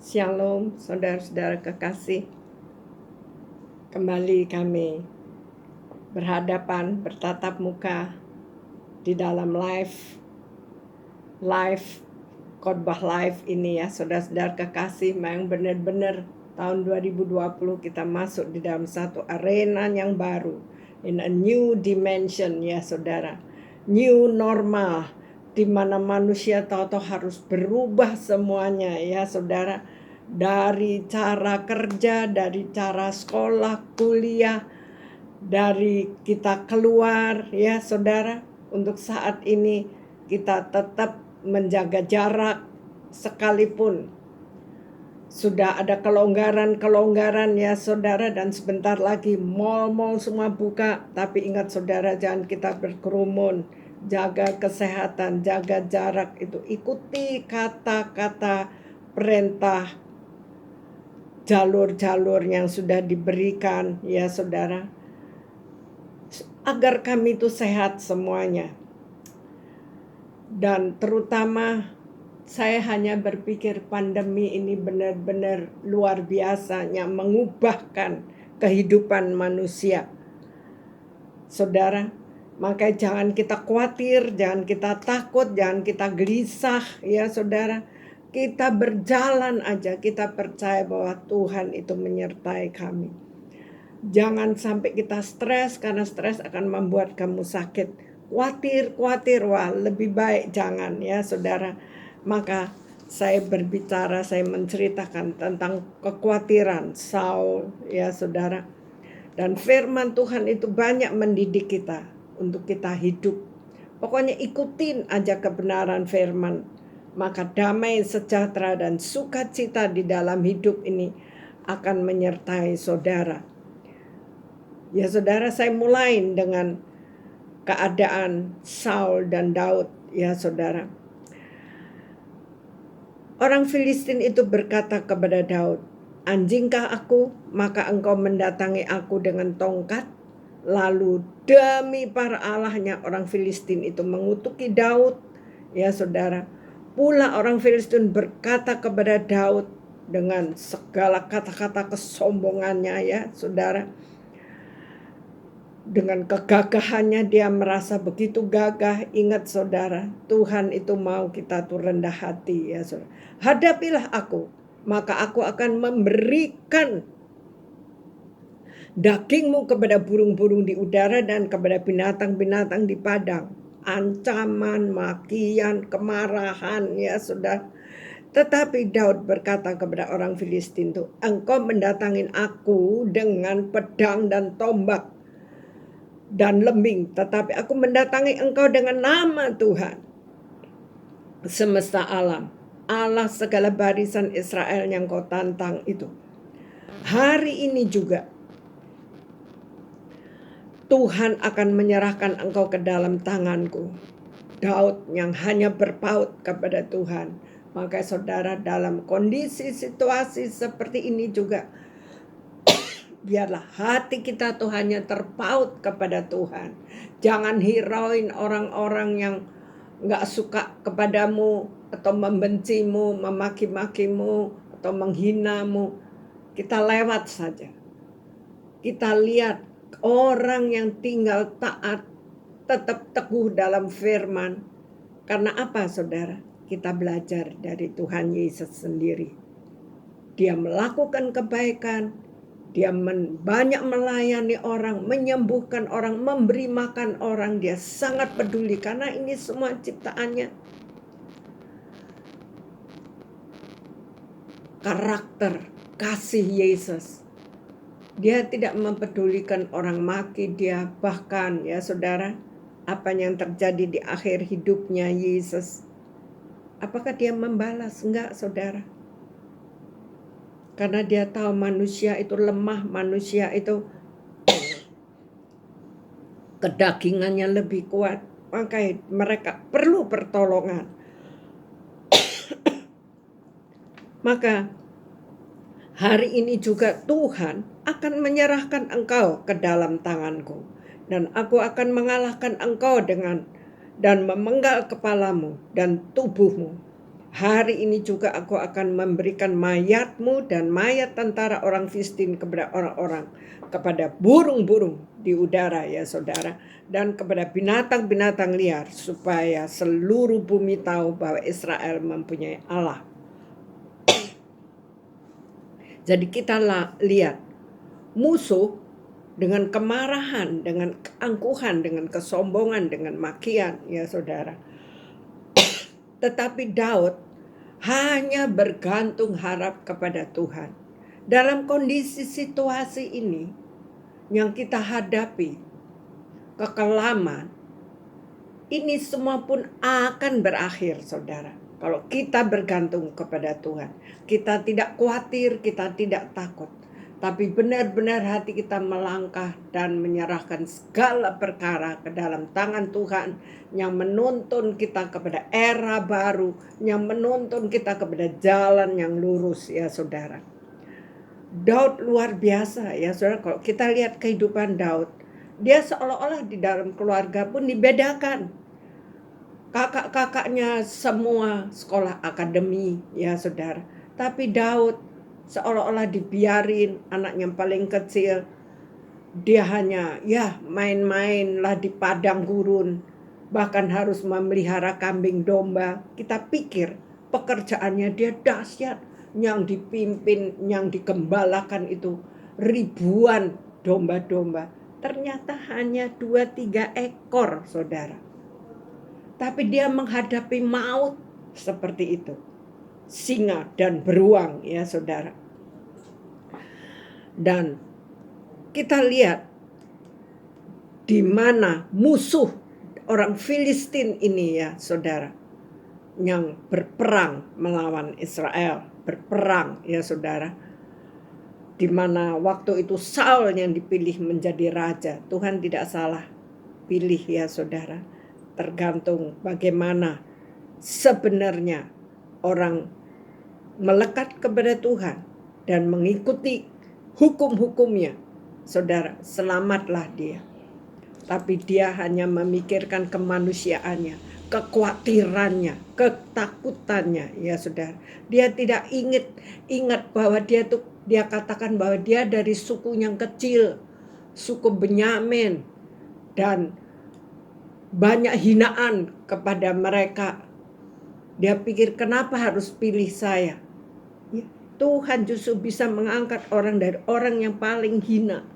Shalom, saudara-saudara kekasih. Kembali kami bertatap muka di dalam live khotbah live ini ya, saudara-saudara kekasih. Memang benar-benar tahun 2020 kita masuk di dalam satu arena yang baru, in a new dimension ya saudara, new normal, di mana manusia tahu-tahu harus berubah semuanya ya saudara, dari cara kerja, dari cara sekolah, kuliah, dari kita keluar ya saudara. Untuk saat ini kita tetap menjaga jarak sekalipun sudah ada kelonggaran ya saudara, dan sebentar lagi mal-mal semua buka. Tapi ingat saudara, jangan kita berkerumun, jaga kesehatan, jaga jarak, itu ikuti kata-kata perintah, jalur-jalur yang sudah diberikan ya saudara, agar kami itu sehat semuanya. Dan terutama saya hanya berpikir pandemi ini benar-benar luar biasanya mengubahkan kehidupan manusia. Saudara, maka jangan kita khawatir, jangan kita takut, jangan kita gelisah ya saudara. Kita berjalan aja, kita percaya bahwa Tuhan itu menyertai kami. Jangan sampai kita stres, karena stres akan membuat kamu sakit. Khawatir, wah lebih baik jangan ya saudara. Maka saya berbicara, saya menceritakan tentang kekhawatiran Saul ya saudara. Dan firman Tuhan itu banyak mendidik kita untuk kita hidup. Pokoknya ikutin aja kebenaran firman. Maka damai, sejahtera, dan sukacita di dalam hidup ini akan menyertai saudara. Ya saudara, saya mulai dengan keadaan Saul dan Daud ya saudara. Orang Filistin itu berkata kepada Daud, "Anjingkah aku, maka engkau mendatangi aku dengan tongkat?" Lalu demi para allahnya orang Filistin itu mengutuki Daud ya saudara. Pula orang Filistin berkata kepada Daud dengan segala kata-kata kesombongannya ya saudara. Dengan kegagahannya dia merasa begitu gagah. Ingat saudara, Tuhan itu mau kita tuh rendah hati ya saudara. Hadapilah aku, maka aku akan memberikan dagingmu kepada burung-burung di udara dan kepada binatang-binatang di padang. Ancaman, makian, kemarahan ya saudara. Tetapi Daud berkata kepada orang Filistin itu, "Engkau mendatangin aku dengan pedang dan tombak dan lembing, tetapi aku mendatangi engkau dengan nama Tuhan semesta alam, Allah segala barisan Israel yang kau tantang itu. Hari ini juga Tuhan akan menyerahkan engkau ke dalam tanganku." Daud yang hanya berpaut kepada Tuhan. Maka saudara, dalam kondisi situasi seperti ini juga, biarlah hati kita tuh hanya terpaut kepada Tuhan. Jangan hirauin orang-orang yang gak suka kepadamu, atau membencimu, memaki-makimu, atau menghinamu. Kita lewat saja. Kita lihat orang yang tinggal taat, tetap teguh dalam firman. Karena apa saudara? Kita belajar dari Tuhan Yesus sendiri. Dia melakukan kebaikan, dia banyak melayani orang, menyembuhkan orang, memberi makan orang. Dia sangat peduli karena ini semua ciptaannya. Karakter kasih Yesus. Dia tidak mempedulikan orang maki dia. Bahkan ya saudara, apa yang terjadi di akhir hidupnya Yesus, apakah dia membalas? Enggak saudara. Karena dia tahu manusia itu lemah, manusia itu kedagingannya lebih kuat. Maka mereka perlu pertolongan. Maka hari ini juga Tuhan akan menyerahkan engkau ke dalam tanganku. Dan aku akan mengalahkan engkau dan memenggal kepalamu dan tubuhmu. Hari ini juga aku akan memberikan mayatmu dan mayat tentara orang Filistin kepada orang-orang, kepada burung-burung di udara ya saudara, dan kepada binatang-binatang liar, supaya seluruh bumi tahu bahwa Israel mempunyai Allah. Jadi kita lihat musuh dengan kemarahan, dengan keangkuhan, dengan kesombongan, dengan makian ya saudara. Tetapi Daud hanya bergantung harap kepada Tuhan. Dalam kondisi situasi ini yang kita hadapi, kekelaman, ini semua pun akan berakhir saudara. Kalau kita bergantung kepada Tuhan, kita tidak khawatir, kita tidak takut. Tapi benar-benar hati kita melangkah dan menyerahkan segala perkara ke dalam tangan Tuhan, yang menuntun kita kepada era baru, yang menuntun kita kepada jalan yang lurus ya saudara. Daud luar biasa ya saudara. Kalau kita lihat kehidupan Daud, dia seolah-olah di dalam keluarga pun dibedakan. Kakak-kakaknya semua sekolah akademi ya saudara. Tapi Daud seolah-olah dibiarin, anak yang paling kecil. Dia hanya ya main-main lah di padang gurun, bahkan harus memelihara kambing domba. Kita pikir pekerjaannya dia dahsyat, yang dipimpin, yang digembalakan itu ribuan domba-domba. Ternyata hanya 2-3 ekor saudara. Tapi dia menghadapi maut seperti itu. Singa dan beruang ya saudara. Dan kita lihat di mana musuh orang Filistin ini ya saudara, yang berperang melawan Israel, berperang ya saudara. Di mana waktu itu Saul yang dipilih menjadi raja. Tuhan tidak salah pilih ya saudara. Tergantung bagaimana sebenarnya orang melekat kepada Tuhan dan mengikuti hukum-hukumnya, saudara, selamatlah dia. Tapi dia hanya memikirkan kemanusiaannya, kekhawatirannya, ketakutannya ya saudara. Dia tidak ingat bahwa dia katakan bahwa dia dari suku yang kecil, suku Benyamin, dan banyak hinaan kepada mereka. Dia pikir kenapa harus pilih saya? Ya, Tuhan justru bisa mengangkat orang dari orang yang paling hina,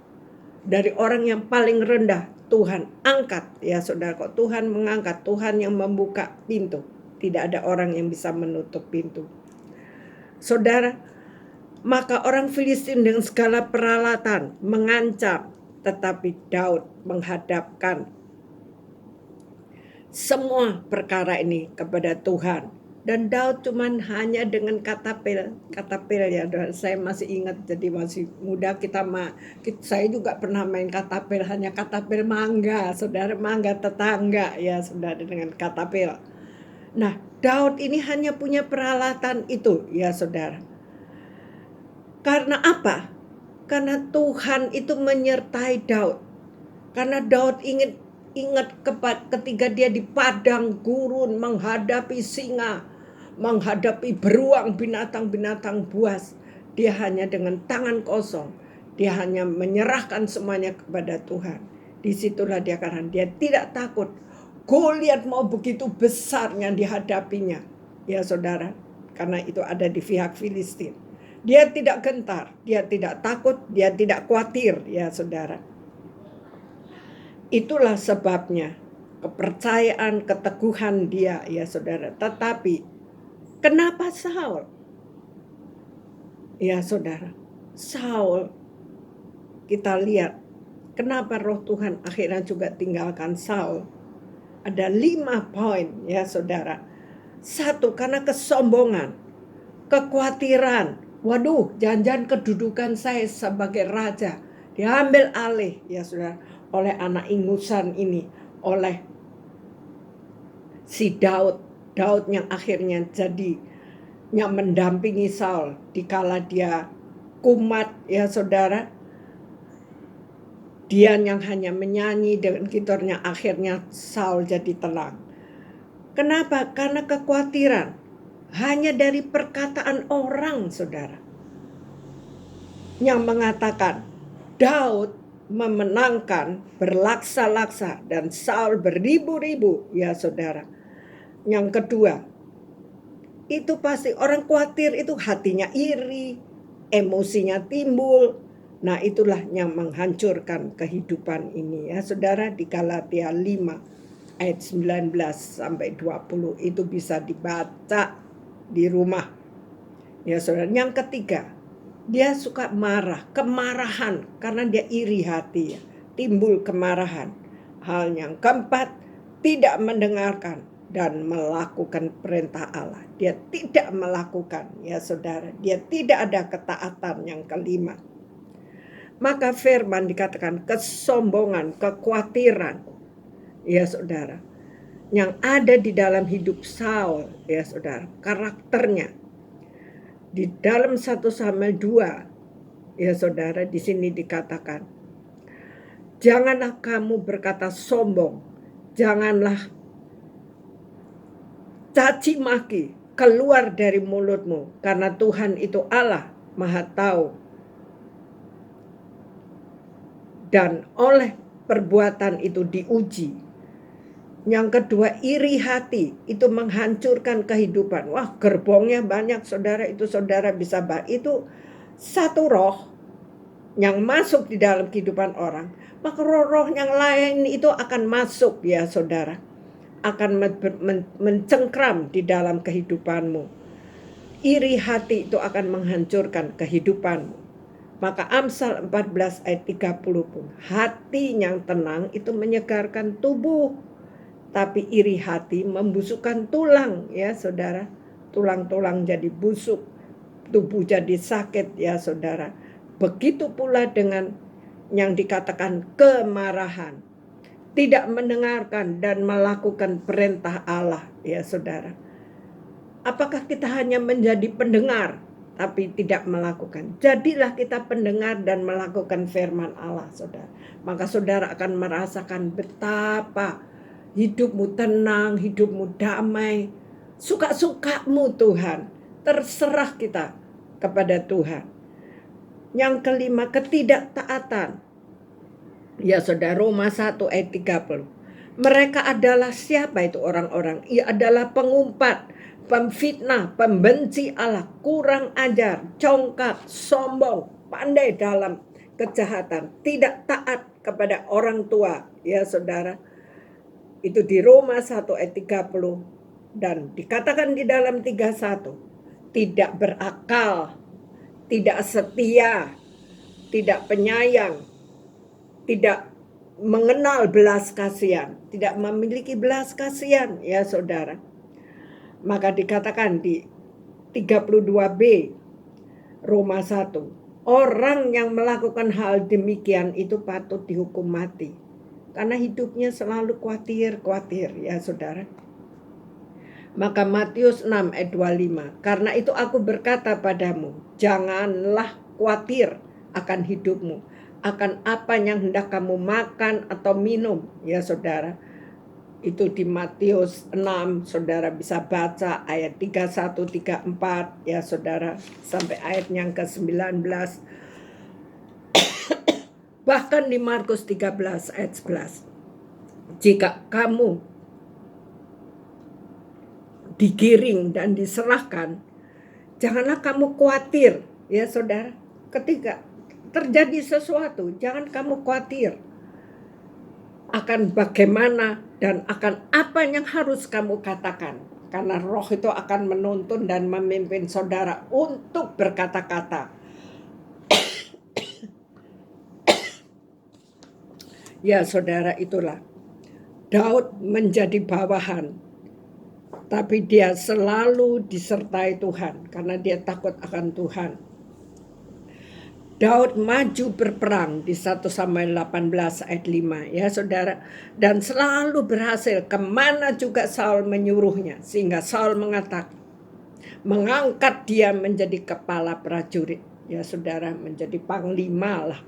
dari orang yang paling rendah. Tuhan angkat ya saudara. Kok Tuhan mengangkat, Tuhan yang membuka pintu. Tidak ada orang yang bisa menutup pintu. Saudara, maka orang Filistin dengan segala peralatan mengancam, tetapi Daud menghadapkan semua perkara ini kepada Tuhan. Dan Daud cuman hanya dengan katapel ya. Saya masih ingat, jadi masih muda saya juga pernah main katapel, hanya katapel mangga, saudara, mangga tetangga ya saudara, dengan katapel. Nah, Daud ini hanya punya peralatan itu ya saudara. Karena apa? Karena Tuhan itu menyertai Daud. Karena Daud ingat ketika dia di padang gurun menghadapi singa, menghadapi beruang, binatang-binatang buas. Dia hanya dengan tangan kosong. Dia hanya menyerahkan semuanya kepada Tuhan. Disitulah dia, karena dia tidak takut. Goliat mau begitu besar yang dihadapinya. Ya saudara, karena itu ada di pihak Filistin. Dia tidak gentar, dia tidak takut, dia tidak khawatir ya saudara. Itulah sebabnya kepercayaan, keteguhan dia ya saudara. Tetapi kenapa Saul? Ya saudara, Saul, kita lihat kenapa roh Tuhan akhirnya juga tinggalkan Saul. Ada 5 poin ya saudara. 1, karena kesombongan, kekhawatiran. Waduh, jangan-jangan kedudukan saya sebagai raja diambil alih ya saudara oleh anak ingusan ini, oleh si Daud yang akhirnya jadi yang mendampingi Saul dikala dia kumat ya saudara. Dia yang hanya menyanyi dengan gitarnya, akhirnya Saul jadi tenang. Kenapa? Karena kekhawatiran. hanya dari perkataan orang, saudara, yang mengatakan Daud memenangkan berlaksa-laksa dan Saul beribu-ribu, ya saudara. Yang kedua, itu pasti orang khawatir itu hatinya iri, emosinya timbul. Nah, itulah yang menghancurkan kehidupan ini, ya saudara. Di Galatia 5 ayat 19 sampai 20 itu bisa dibaca di rumah, ya saudara. Yang ketiga, dia suka marah, kemarahan karena dia iri hati, ya. Timbul kemarahan. Hal yang keempat, tidak mendengarkan dan melakukan perintah Allah. Dia tidak melakukan, ya saudara. Dia tidak ada ketaatan. Yang kelima, maka firman dikatakan kesombongan, kekhawatiran, ya saudara, yang ada di dalam hidup Saul, ya saudara, karakternya. Di dalam 1 Samuel 2, ya saudara, di sini dikatakan, janganlah kamu berkata sombong, janganlah caci maki keluar dari mulutmu, karena Tuhan itu Allah Maha Tahu. Dan oleh perbuatan itu diuji. Yang kedua, iri hati itu menghancurkan kehidupan. Wah, gerbongnya banyak, saudara. Itu saudara bisa itu satu roh yang masuk di dalam kehidupan orang. Maka roh-roh yang lain itu akan masuk, ya saudara. Akan mencengkram di dalam kehidupanmu. Iri hati itu akan menghancurkan kehidupanmu. Maka Amsal 14 ayat 30 pun, hati yang tenang itu menyegarkan tubuh, tapi iri hati membusukkan tulang, ya saudara. Tulang-tulang jadi busuk, tubuh jadi sakit, ya saudara. Begitu pula dengan yang dikatakan kemarahan, tidak mendengarkan dan melakukan perintah Allah, ya saudara. Apakah kita hanya menjadi pendengar tapi tidak melakukan? Jadilah kita pendengar dan melakukan firman Allah, saudara. Maka saudara akan merasakan betapa hidupmu tenang, hidupmu damai. Suka-sukamu Tuhan. Terserah kita kepada Tuhan. Yang kelima, ketidaktaatan. Ya saudara, Roma 1 ayat 30. Mereka adalah siapa itu orang-orang? Ia adalah pengumpat, pemfitnah, pembenci Allah, kurang ajar, congkak, sombong, pandai dalam kejahatan, tidak taat kepada orang tua, ya saudara. Itu di Roma 1 ayat 30. Dan dikatakan di dalam 31, tidak berakal, tidak setia, tidak penyayang, tidak mengenal belas kasihan, tidak memiliki belas kasihan, ya saudara. Maka dikatakan di 32b Roma 1, orang yang melakukan hal demikian itu patut dihukum mati, karena hidupnya selalu khawatir, ya saudara. Maka Matius 6 ayat 25, karena itu aku berkata padamu, janganlah khawatir akan hidupmu, akan apa yang hendak kamu makan atau minum, ya saudara. Itu di Matius 6, saudara bisa baca ayat 31, 34, ya saudara, sampai ayat yang ke-19. Bahkan di Markus 13 ayat 11. Jika kamu digiring dan diserahkan, janganlah kamu khawatir, ya saudara. Ketika terjadi sesuatu, jangan kamu khawatir akan bagaimana dan akan apa yang harus kamu katakan. Karena roh itu akan menuntun dan memimpin saudara untuk berkata-kata. Ya saudara, itulah Daud menjadi bawahan, tapi dia selalu disertai Tuhan karena dia takut akan Tuhan. Daud maju berperang di 1 Samuel 18 ayat 5, ya saudara, dan selalu berhasil kemana juga Saul menyuruhnya, sehingga Saul mengangkat dia menjadi kepala prajurit, ya saudara, menjadi panglima lah.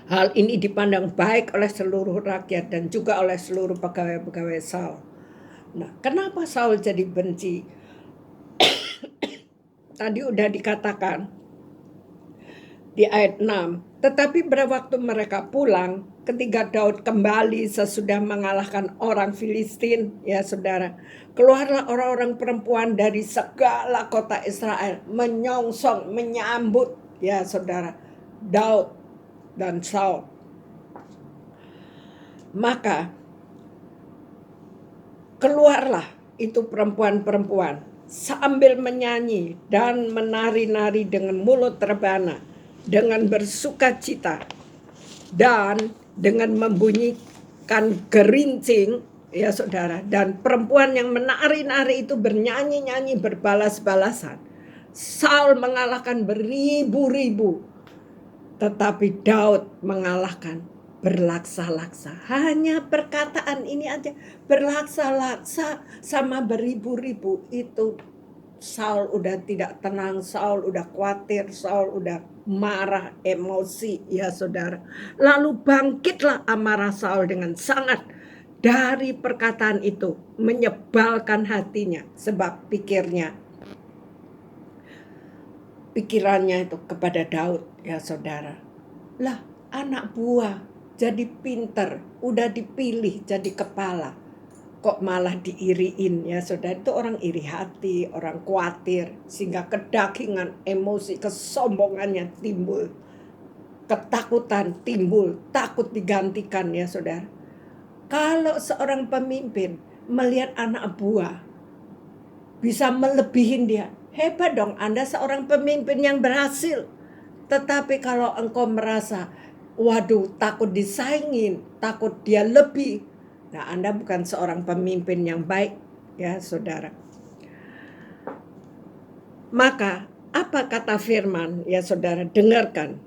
Hal ini dipandang baik oleh seluruh rakyat dan juga oleh seluruh pegawai-pegawai Saul. Nah, kenapa Saul jadi benci tadi udah dikatakan di ayat 6. Tetapi pada waktu mereka pulang, ketika Daud kembali sesudah mengalahkan orang Filistin, ya saudara, keluarlah orang-orang perempuan dari segala kota Israel menyongsong, menyambut, ya saudara, Daud dan Saul. Maka keluarlah itu perempuan-perempuan sambil menyanyi dan menari-nari dengan mulut terbana, dengan bersukacita dan dengan membunyikan gerincing, ya saudara. Dan perempuan yang menari-nari itu bernyanyi-nyanyi berbalas-balasan. Saul mengalahkan beribu-ribu, tetapi Daud mengalahkan berlaksa-laksa. Hanya perkataan ini aja, berlaksa-laksa sama beribu-ribu, itu Saul udah tidak tenang, Saul udah khawatir, Saul udah marah, emosi, ya saudara. Lalu bangkitlah amarah Saul dengan sangat dari perkataan itu, menyebalkan hatinya, sebab pikirannya itu kepada Daud, ya saudara. Lah, anak buah jadi pinter, udah dipilih jadi kepala, kok malah diiriin, ya saudara. Itu orang iri hati, orang khawatir, sehingga kedagingan, emosi, kesombongannya timbul, ketakutan timbul, takut digantikan, ya saudara. Kalau seorang pemimpin melihat anak buah bisa melebihin dia, hebat dong, Anda seorang pemimpin yang berhasil. Tetapi kalau engkau merasa, waduh, takut disaingin, takut dia lebih, nah Anda bukan seorang pemimpin yang baik, ya saudara. Maka apa kata firman, ya saudara, dengarkan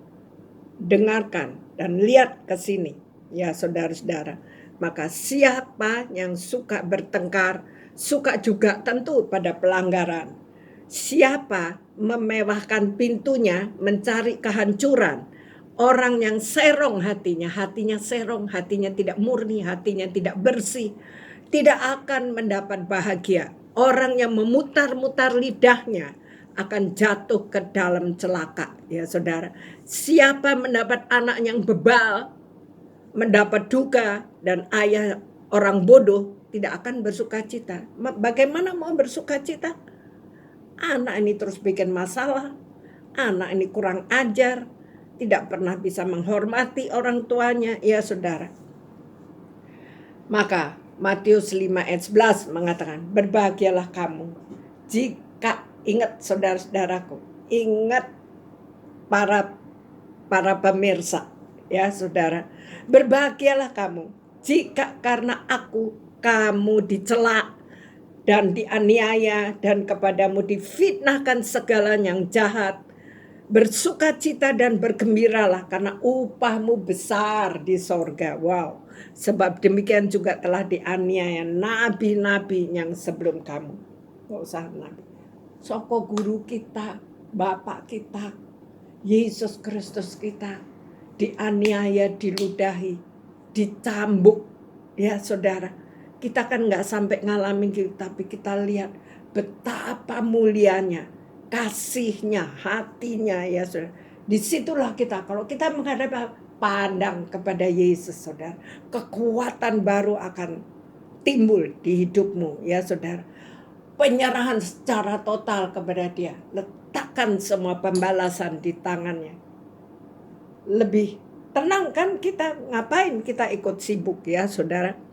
dan lihat ke sini, ya saudara-saudara. Maka siapa yang suka bertengkar, suka juga tentu pada pelanggaran. Siapa memewahkan pintunya mencari kehancuran. Orang yang serong hatinya serong, hatinya tidak murni, hatinya tidak bersih, tidak akan mendapat bahagia. Orang yang memutar-mutar lidahnya akan jatuh ke dalam celaka, ya saudara. Siapa mendapat anak yang bebal, mendapat duka, dan ayah orang bodoh, tidak akan bersuka cita. Bagaimana mau bersuka cita? Anak ini terus bikin masalah, anak ini kurang ajar, tidak pernah bisa menghormati orang tuanya, ya saudara. Maka Matius 5 ayat 11 mengatakan, berbahagialah kamu jika, ingat saudara-saudaraku, ingat para pemirsa, ya saudara, berbahagialah kamu jika karena aku kamu dicela dan dianiaya dan kepadamu difitnahkan segala yang jahat. Bersukacita dan bergembiralah karena upahmu besar di sorga. Wow, sebab demikian juga telah dianiaya nabi-nabi yang sebelum kamu. Gak usah nabi, soko guru kita, bapak kita, Yesus Kristus kita, dianiaya, diludahi, dicambuk, ya saudara. Kita kan gak sampai ngalamin gitu, tapi kita lihat betapa mulianya, kasihnya, hatinya, ya saudara. Disitulah kita, kalau kita menghadap, pandang kepada Yesus, saudara, kekuatan baru akan timbul di hidupmu, ya saudara. Penyerahan secara total kepada dia, letakkan semua pembalasan di tangannya. Lebih tenang kan kita, ngapain kita ikut sibuk, ya saudara.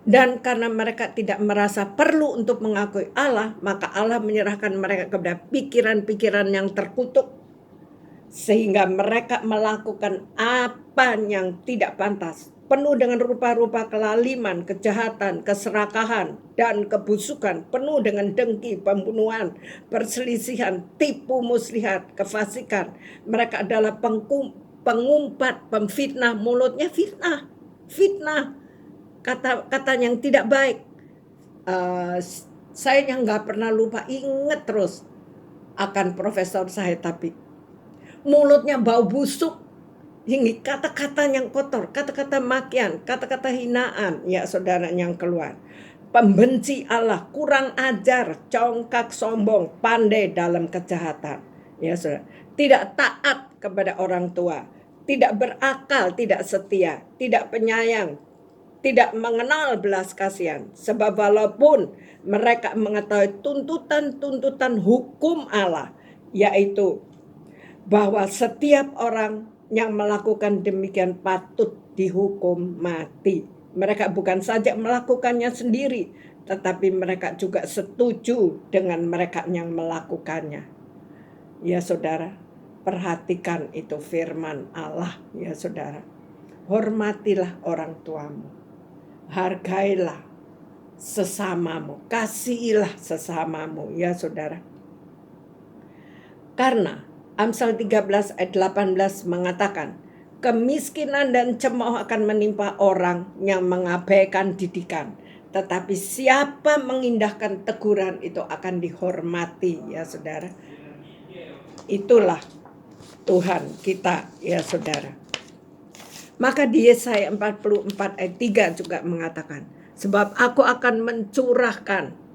Dan karena mereka tidak merasa perlu untuk mengakui Allah, maka Allah menyerahkan mereka kepada pikiran-pikiran yang terkutuk, sehingga mereka melakukan apa yang tidak pantas, penuh dengan rupa-rupa kelaliman, kejahatan, keserakahan, dan kebusukan, penuh dengan dengki, pembunuhan, perselisihan, tipu muslihat, kefasikan. Mereka adalah pengumpat, pemfitnah, mulutnya fitnah, kata yang tidak baik. Saya yang nggak pernah lupa, ingat terus akan profesor saya, tapi mulutnya bau busuk, hingga kata-kata yang kotor, kata-kata makian, kata-kata hinaan, ya saudara, yang keluar. pembenci Allah, kurang ajar, congkak, sombong, pandai dalam kejahatan. Ya saudara, tidak taat kepada orang tua, tidak berakal, tidak setia, tidak penyayang, tidak mengenal belas kasihan. Sebab walaupun mereka mengetahui tuntutan-tuntutan hukum Allah, yaitu bahwa setiap orang yang melakukan demikian patut dihukum mati. Mereka bukan saja melakukannya sendiri, tetapi mereka juga setuju dengan mereka yang melakukannya. Ya saudara, perhatikan itu firman Allah, ya saudara. Hormatilah orang tuamu, hargailah sesamamu, kasihilah sesamamu, ya saudara. Karena Amsal 13 ayat 18 mengatakan, kemiskinan dan cemooh akan menimpa orang yang mengabaikan didikan. Tetapi siapa mengindahkan teguran itu akan dihormati, ya saudara. Itulah Tuhan kita, ya saudara. Maka di Yesaya 44 ayat 3 juga mengatakan, sebab aku akan mencurahkan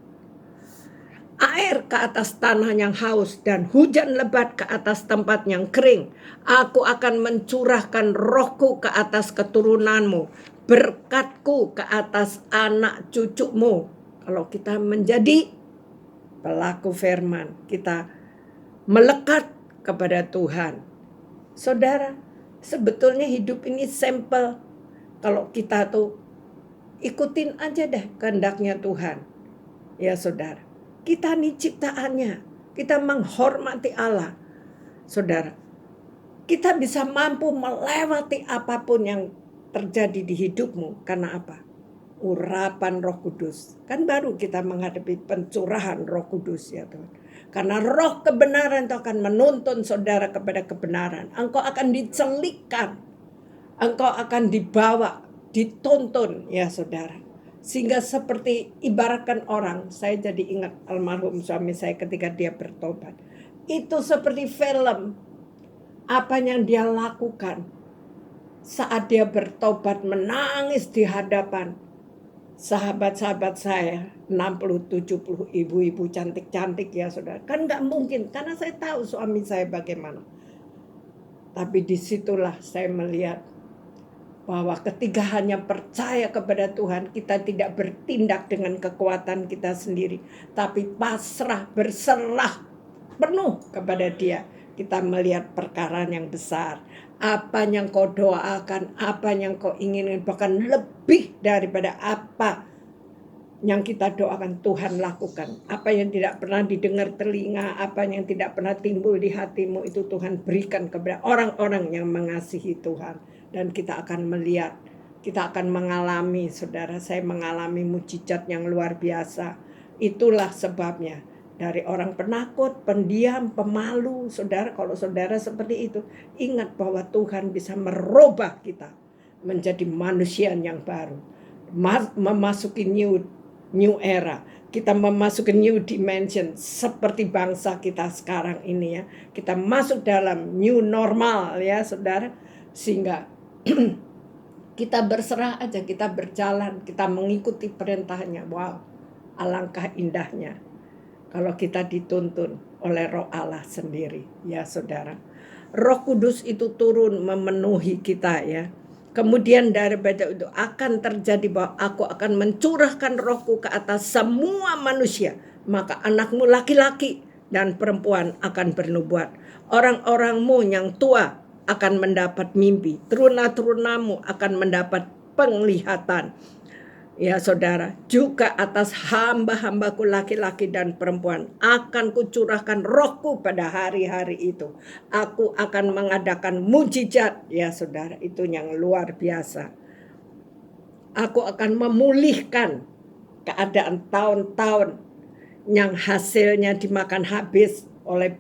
air ke atas tanah yang haus dan hujan lebat ke atas tempat yang kering. Aku akan mencurahkan rohku ke atas keturunanmu, berkatku ke atas anak cucumu. Kalau kita menjadi pelaku firman, kita melekat kepada Tuhan. Saudara, sebetulnya hidup ini simple. Kalau kita tuh ikutin aja deh kehendaknya Tuhan. Ya saudara. Kita nih ciptaannya, kita menghormati Allah. Saudara, kita bisa mampu melewati apapun yang terjadi di hidupmu. Karena apa? Urapan Roh Kudus. Kan baru kita menghadapi pencurahan Roh Kudus, ya Tuhan. Karena roh kebenaran itu akan menuntun saudara kepada kebenaran. Engkau akan dicelikkan. Engkau akan dibawa, dituntun, ya saudara. Sehingga seperti ibaratkan orang, saya jadi ingat almarhum suami saya ketika dia bertobat. Itu seperti film, apa yang dia lakukan saat dia bertobat, menangis di hadapan sahabat-sahabat saya, 60-70 ibu-ibu cantik-cantik, ya saudara. Kan gak mungkin, karena saya tahu suami saya bagaimana. Tapi disitulah saya melihat bahwa ketika hanya percaya kepada Tuhan, kita tidak bertindak dengan kekuatan kita sendiri, tapi pasrah, berserah penuh kepada Dia. Kita melihat perkara yang besar. Apa yang kau doakan, apa yang kau inginkan, bahkan lebih daripada apa yang kita doakan, Tuhan lakukan. Apa yang tidak pernah didengar telinga, apa yang tidak pernah timbul di hatimu, itu Tuhan berikan kepada orang-orang yang mengasihi Tuhan. Dan kita akan melihat, kita akan mengalami, saudara, saya mengalami mujizat yang luar biasa. Itulah sebabnya, dari orang penakut, pendiam, pemalu, saudara, kalau saudara seperti itu, ingat bahwa Tuhan bisa merubah kita menjadi manusia yang baru, memasuki new era. Kita memasuki new dimension seperti bangsa kita sekarang ini, ya. Kita masuk dalam new normal, ya saudara, sehingga kita berserah aja, kita berjalan, kita mengikuti perintahnya. Wow, alangkah indahnya kalau kita dituntun oleh Roh Allah sendiri, ya saudara. Roh Kudus itu turun memenuhi kita, ya. Kemudian daripada itu akan terjadi bahwa aku akan mencurahkan rohku ke atas semua manusia. Maka anakmu laki-laki dan perempuan akan bernubuat. Orang-orangmu yang tua akan mendapat mimpi. Teruna-terunamu akan mendapat penglihatan. Ya saudara, juga atas hamba-hambaku laki-laki dan perempuan akan kucurahkan rohku pada hari-hari itu. Aku akan mengadakan mujizat, ya saudara, itu yang luar biasa. Aku akan memulihkan keadaan tahun-tahun yang hasilnya dimakan habis oleh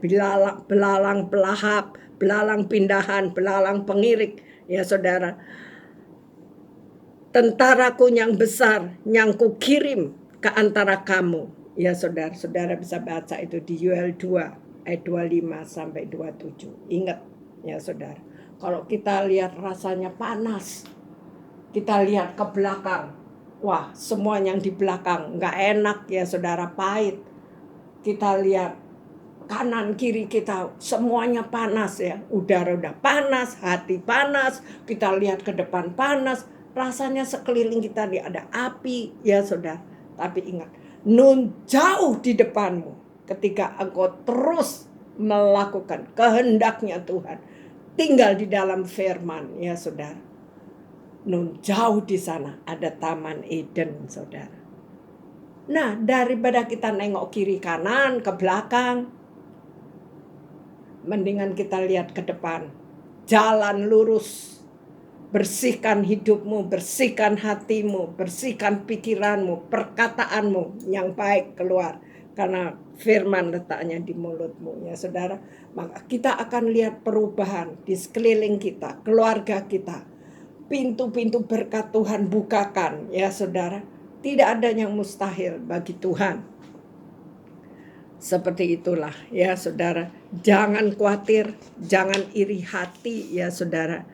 belalang pelahap, belalang pindahan, belalang pengirik, ya saudara. Tentaraku yang besar yang kukirim ke antara kamu. Ya saudara bisa baca itu di Yoel 2 ayat 25 sampai 27. Ingat, ya saudara. Kalau kita lihat rasanya panas, kita lihat ke belakang, Wah, semua yang di belakang nggak enak ya saudara, pahit. Kita lihat kanan kiri kita semuanya panas ya. Udara udah panas, hati panas, kita lihat ke depan panas. Rasanya sekeliling kita ada api ya saudara. Tapi ingat, nun jauh di depanmu ketika engkau terus melakukan kehendaknya Tuhan. Tinggal di dalam firman ya saudara. Nun jauh di sana ada Taman Eden saudara. Nah, daripada kita nengok kiri kanan ke belakang, mendingan kita lihat ke depan. Jalan lurus. Bersihkan hidupmu, bersihkan hatimu, bersihkan pikiranmu, perkataanmu yang baik keluar. Karena firman letaknya di mulutmu ya saudara. Maka kita akan lihat perubahan di sekeliling kita, keluarga kita. Pintu-pintu berkat Tuhan bukakan ya saudara. Tidak ada yang mustahil bagi Tuhan. Seperti itulah ya saudara. Jangan khawatir, jangan iri hati ya saudara.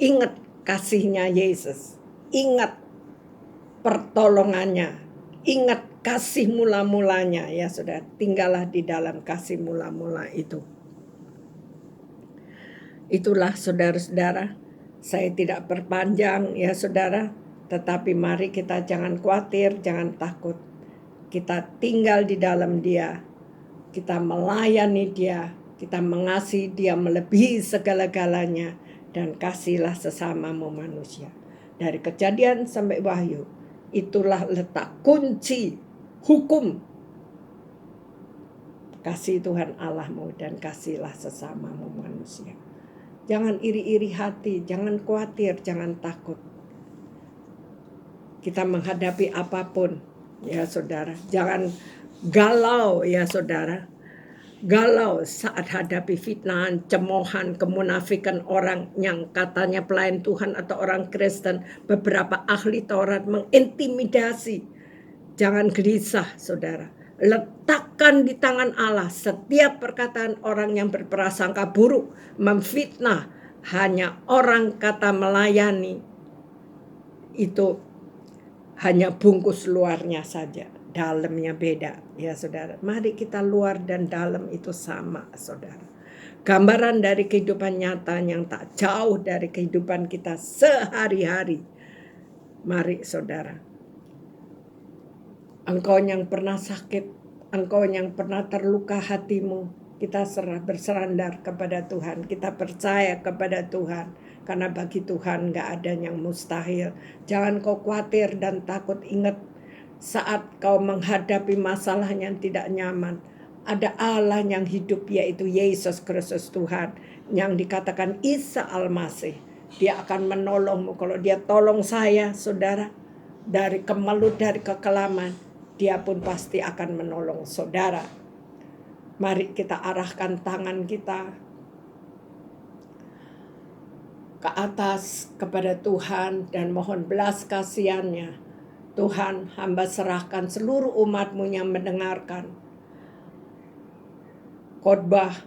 Ingat kasihnya Yesus. Ingat pertolongannya. Ingat kasih mula-mulanya ya saudara. Tinggallah di dalam kasih mula-mula itu. Itulah saudara-saudara. Saya tidak perpanjang ya saudara. Tetapi mari kita jangan khawatir, jangan takut. Kita tinggal di dalam Dia. Kita melayani Dia. Kita mengasihi Dia melebihi segala-galanya. Dan kasihlah sesamamu manusia. Dari Kejadian sampai Wahyu. Itulah letak kunci hukum. Kasih Tuhan Allahmu dan kasihlah sesamamu manusia. Jangan iri-iri hati, jangan khawatir, jangan takut. Kita menghadapi apapun, ya saudara. Jangan galau, ya saudara. Galau saat hadapi fitnahan, cemoohan, kemunafikan orang yang katanya pelayan Tuhan atau orang Kristen. Beberapa ahli Taurat mengintimidasi. Jangan gelisah, saudara. Letakkan di tangan Allah setiap perkataan orang yang berprasangka buruk, memfitnah, hanya orang kata melayani. Itu hanya bungkus luarnya saja, dalamnya beda ya saudara. Mari kita luar dan dalam itu sama saudara. Gambaran dari kehidupan nyata yang tak jauh dari kehidupan kita sehari-hari. Mari saudara. Engkau yang pernah sakit, engkau yang pernah terluka hatimu, kita bersandar kepada Tuhan, kita percaya kepada Tuhan. Karena bagi Tuhan gak ada yang mustahil. Jangan kau khawatir dan takut. Ingat, saat kau menghadapi masalah yang tidak nyaman, ada Allah yang hidup, yaitu Yesus Kristus Tuhan, yang dikatakan Isa Al-Masih. Dia akan menolongmu. Kalau dia tolong saya, saudara, dari kemelut, dari kekelaman, dia pun pasti akan menolong saudara. Mari kita arahkan tangan kita ke atas kepada Tuhan dan mohon belas kasihannya. Tuhan, hamba serahkan seluruh umat-Mu yang mendengarkan khotbah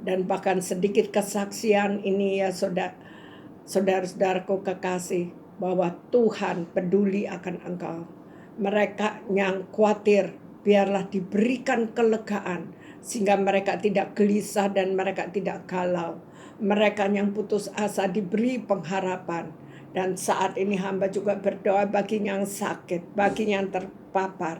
dan bahkan sedikit kesaksian ini ya saudara-saudaraku kekasih, bahwa Tuhan peduli akan engkau. Mereka yang khawatir biarlah diberikan kelegaan sehingga mereka tidak gelisah dan mereka tidak galau. Mereka yang putus asa diberi pengharapan. Dan saat ini hamba juga berdoa bagi yang sakit, bagi yang terpapar.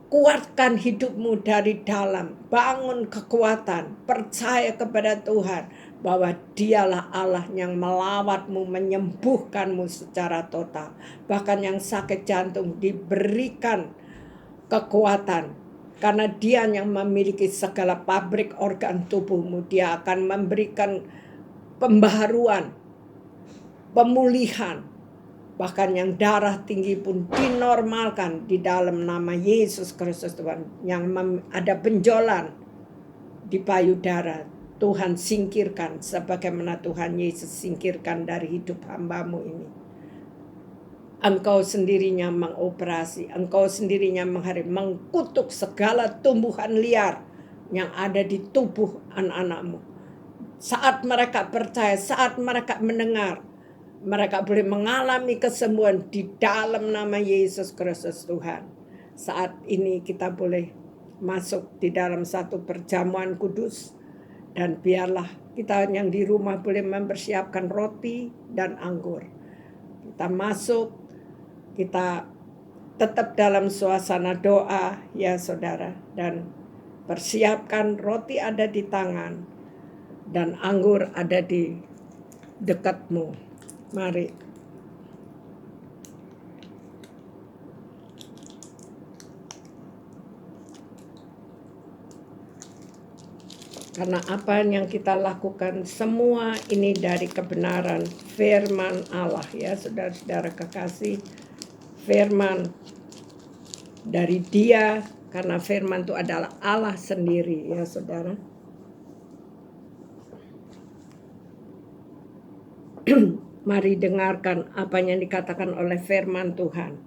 Kuatkan hidupmu dari dalam, bangun kekuatan, percaya kepada Tuhan bahwa dialah Allah yang melawatmu, menyembuhkanmu secara total. Bahkan yang sakit jantung diberikan kekuatan, karena dia yang memiliki segala pabrik organ tubuhmu. Dia akan memberikan pembaharuan, pemulihan. Bahkan yang darah tinggi pun dinormalkan di dalam nama Yesus Kristus Tuhan. Yang ada benjolan di payudara, Tuhan singkirkan sebagaimana Tuhan Yesus singkirkan dari hidup hamba-Mu ini. Engkau sendirinya mengoperasi, engkau sendirinya mengkutuk segala tumbuhan liar yang ada di tubuh anak-anak-Mu. Saat mereka percaya, saat mereka mendengar, Mereka boleh mengalami kesembuhan di dalam nama Yesus Kristus Tuhan. Saat ini kita boleh masuk di dalam satu perjamuan kudus. Dan biarlah kita yang di rumah boleh mempersiapkan roti dan anggur. Kita masuk, kita tetap dalam suasana doa ya saudara. Dan persiapkan roti ada di tangan dan anggur ada di dekatmu. Mari. Karena apa yang kita lakukan semua ini dari kebenaran firman Allah ya saudara-saudara kekasih. Firman dari Dia, karena firman itu adalah Allah sendiri ya saudara. Mari dengarkan apa yang dikatakan oleh firman Tuhan.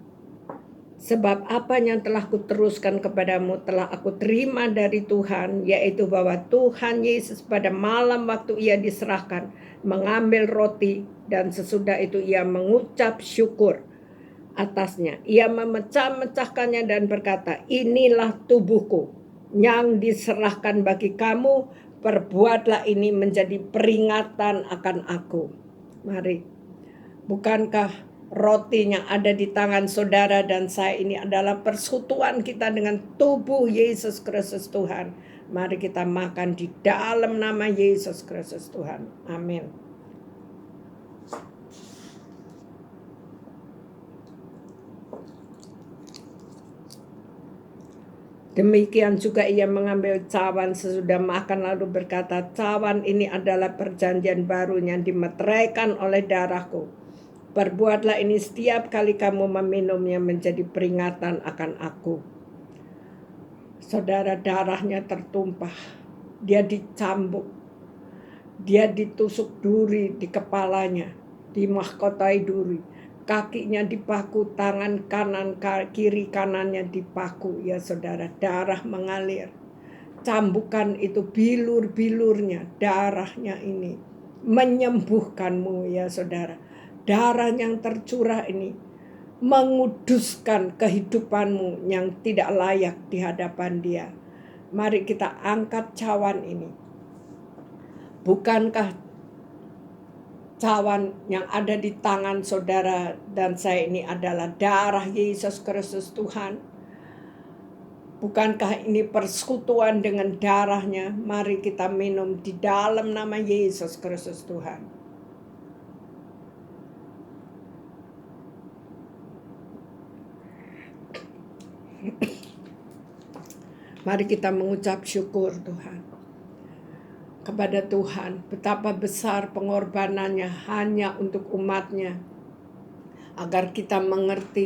Sebab apa yang telah kuteruskan kepadamu telah aku terima dari Tuhan, yaitu bahwa Tuhan Yesus pada malam waktu ia diserahkan mengambil roti dan sesudah itu ia mengucap syukur atasnya. Ia memecah-mecahkannya dan berkata, inilah tubuhku yang diserahkan bagi kamu, perbuatlah ini menjadi peringatan akan aku. Mari, bukankah roti yang ada di tangan saudara dan saya ini adalah persekutuan kita dengan tubuh Yesus Kristus Tuhan. Mari kita makan di dalam nama Yesus Kristus Tuhan. Amin. Demikian juga ia mengambil cawan sesudah makan lalu berkata, cawan ini adalah perjanjian baru yang dimeteraikan oleh darahku. Perbuatlah ini setiap kali kamu meminumnya menjadi peringatan akan aku. Saudara, darahnya tertumpah. Dia dicambuk. Dia ditusuk duri di kepalanya. Dimahkotai duri. Kakinya dipaku, tangan kanan, kiri kanannya dipaku. Ya saudara, darah mengalir. Cambukan itu bilur-bilurnya, darahnya ini menyembuhkanmu ya saudara. Darah yang tercurah ini menguduskan kehidupanmu yang tidak layak di hadapan Dia. Mari kita angkat cawan ini. Bukankah cawan yang ada di tangan saudara dan saya ini adalah darah Yesus Kristus Tuhan? Bukankah ini persekutuan dengan darahnya? Mari kita minum di dalam nama Yesus Kristus Tuhan. Mari kita mengucap syukur Tuhan. Kepada Tuhan, betapa besar pengorbanannya hanya untuk umatnya. Agar kita mengerti